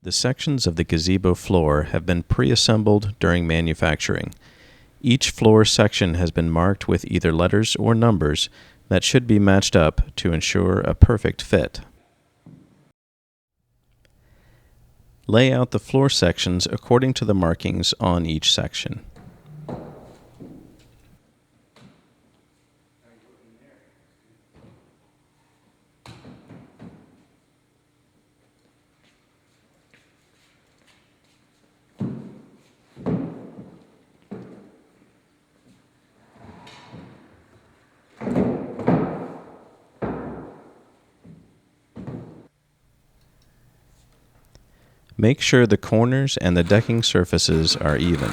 The sections of the gazebo floor have been pre-assembled during manufacturing. Each floor section has been marked with either letters or numbers that should be matched up to ensure a perfect fit. Lay out the floor sections according to the markings on each section. Make sure the corners and the decking surfaces are even.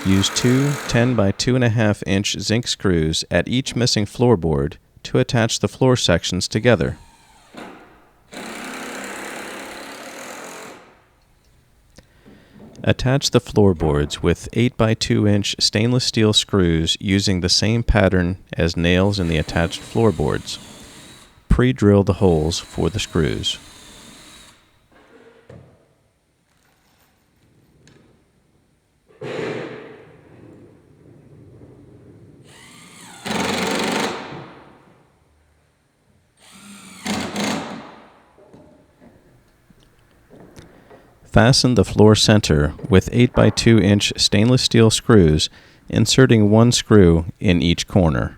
Use two 10 by 2.5 inch zinc screws at each missing floorboard to attach the floor sections together. Attach the floorboards with 8 by 2 inch stainless steel screws using the same pattern as nails in the attached floorboards. Pre-drill the holes for the screws. Fasten the floor center with 8 by 2 inch stainless steel screws, inserting one screw in each corner.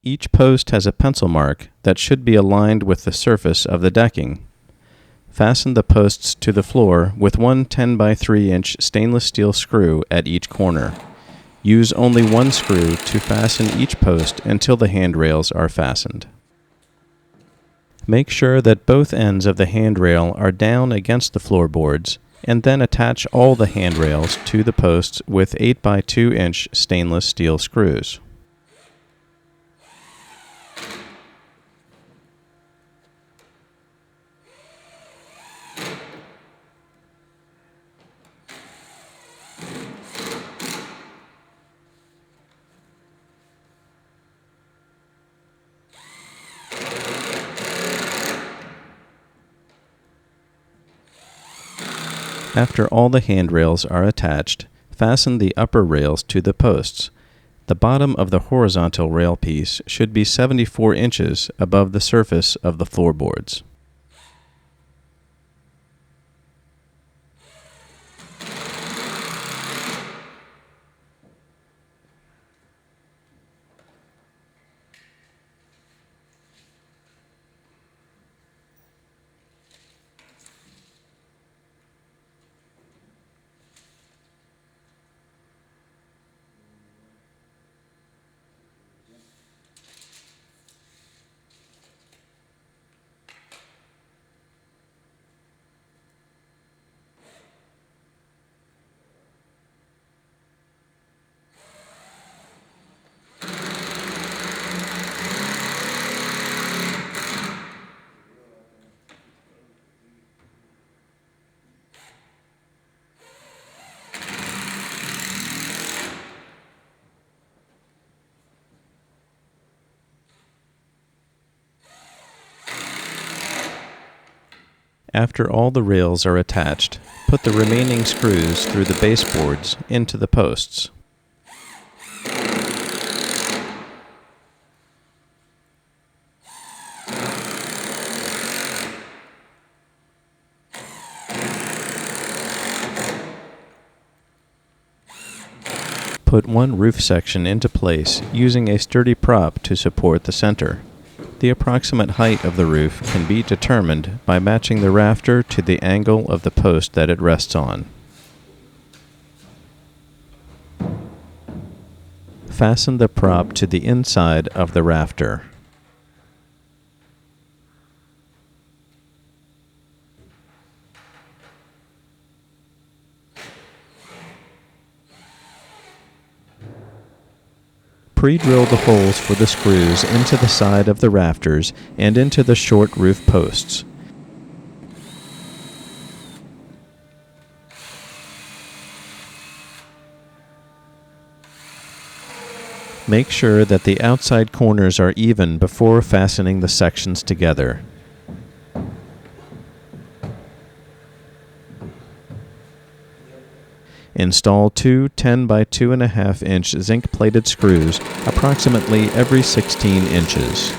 Each post has a pencil mark that should be aligned with the surface of the decking. Fasten the posts to the floor with one 10 by 3 inch stainless steel screw at each corner. Use only one screw to fasten each post until the handrails are fastened. Make sure that both ends of the handrail are down against the floorboards, and then attach all the handrails to the posts with 8 by 2 inch stainless steel screws. After all the handrails are attached, fasten the upper rails to the posts. The bottom of the horizontal rail piece should be 74 inches above the surface of the floorboards. After all the rails are attached, put the remaining screws through the baseboards into the posts. Put one roof section into place using a sturdy prop to support the center. The approximate height of the roof can be determined by matching the rafter to the angle of the post that it rests on. Fasten the prop to the inside of the rafter. Pre-drill the holes for the screws into the side of the rafters and into the short roof posts. Make sure that the outside corners are even before fastening the sections together. Install two 10 by 2.5 inch zinc-plated screws approximately every 16 inches.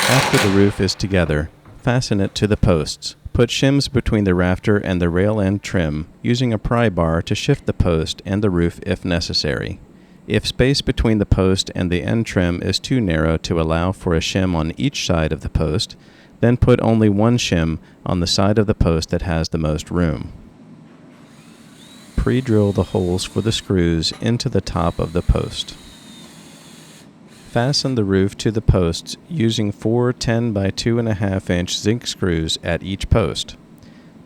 After the roof is together, fasten it to the posts. Put shims between the rafter and the rail end trim, using a pry bar to shift the post and the roof if necessary. If space between the post and the end trim is too narrow to allow for a shim on each side of the post, then put only one shim on the side of the post that has the most room. Pre-drill the holes for the screws into the top of the post. Fasten the roof to the posts using 4 10 by 2.5 inch zinc screws at each post.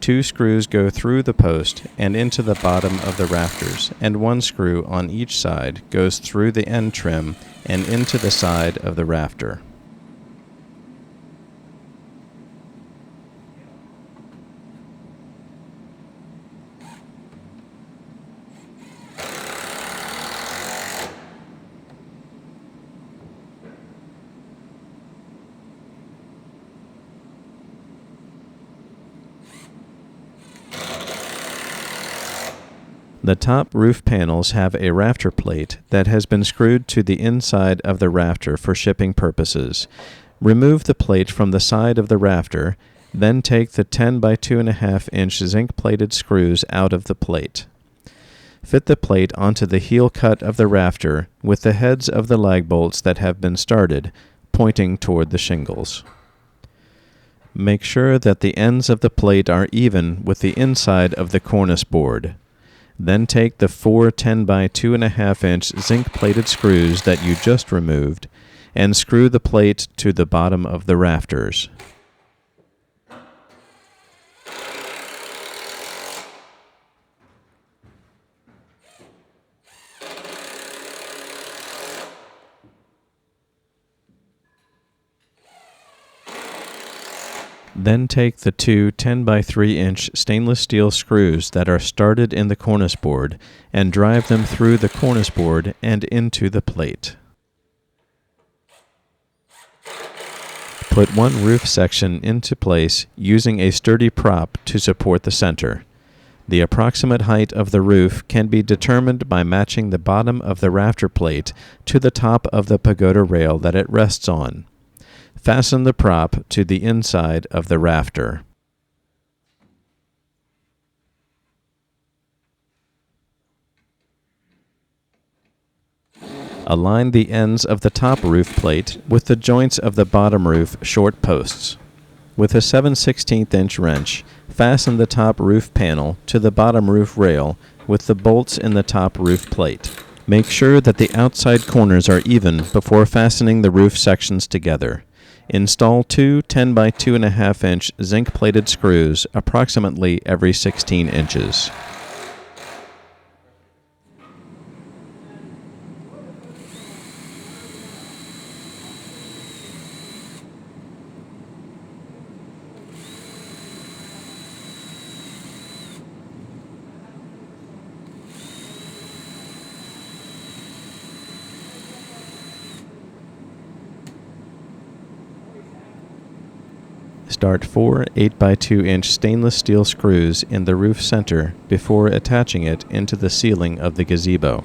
2 screws go through the post and into the bottom of the rafters, and 1 screw on each side goes through the end trim and into the side of the rafter. The top roof panels have a rafter plate that has been screwed to the inside of the rafter for shipping purposes. Remove the plate from the side of the rafter, then take the 10 by 2.5 inch zinc-plated screws out of the plate. Fit the plate onto the heel cut of the rafter with the heads of the lag bolts that have been started, pointing toward the shingles. Make sure that the ends of the plate are even with the inside of the cornice board. Then take the 4 10 by 2.5 inch zinc-plated screws that you just removed and screw the plate to the bottom of the rafters. Then take the 2 10 by 3 inch stainless steel screws that are started in the cornice board and drive them through the cornice board and into the plate. Put one roof section into place using a sturdy prop to support the center. The approximate height of the roof can be determined by matching the bottom of the rafter plate to the top of the pagoda rail that it rests on. Fasten the prop to the inside of the rafter. Align the ends of the top roof plate with the joints of the bottom roof short posts. With a 7/16 inch wrench, fasten the top roof panel to the bottom roof rail with the bolts in the top roof plate. Make sure that the outside corners are even before fastening the roof sections together. Install 2 10 by 2.5 inch zinc-plated screws approximately every 16 inches. Start 4 8 by 2 inch stainless steel screws in the roof center before attaching it into the ceiling of the gazebo.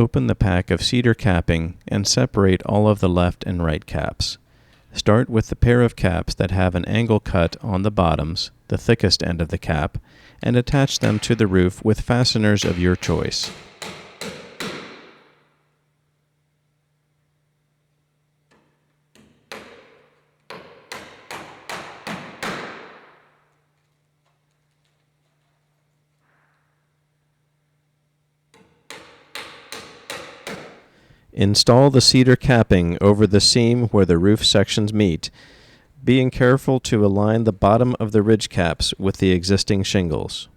Open the pack of cedar capping and separate all of the left and right caps. Start with the pair of caps that have an angle cut on the bottoms, the thickest end of the cap, and attach them to the roof with fasteners of your choice. Install the cedar capping over the seam where the roof sections meet, being careful to align the bottom of the ridge caps with the existing shingles.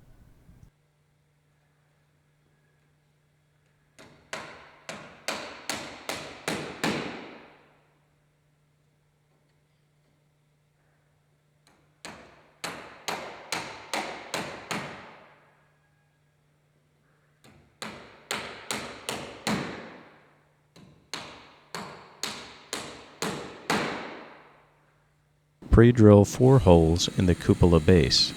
Pre-drill 4 holes in the cupola base.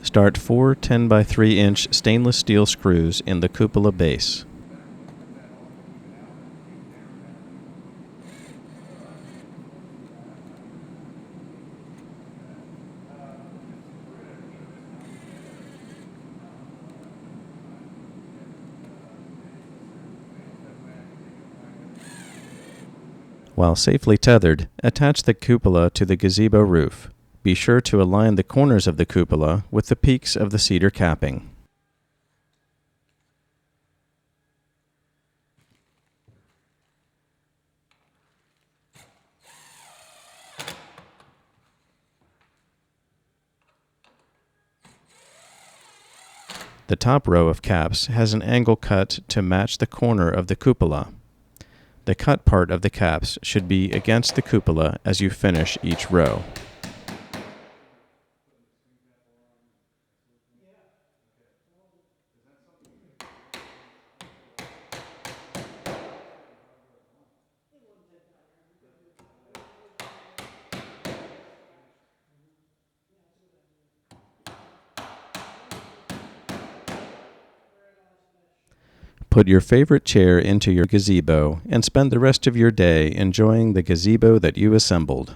Start 4 10 by 3 inch stainless steel screws in the cupola base. While safely tethered, attach the cupola to the gazebo roof. Be sure to align the corners of the cupola with the peaks of the cedar capping. The top row of caps has an angle cut to match the corner of the cupola. The cut part of the caps should be against the cupola as you finish each row. Put your favorite chair into your gazebo and spend the rest of your day enjoying the gazebo that you assembled.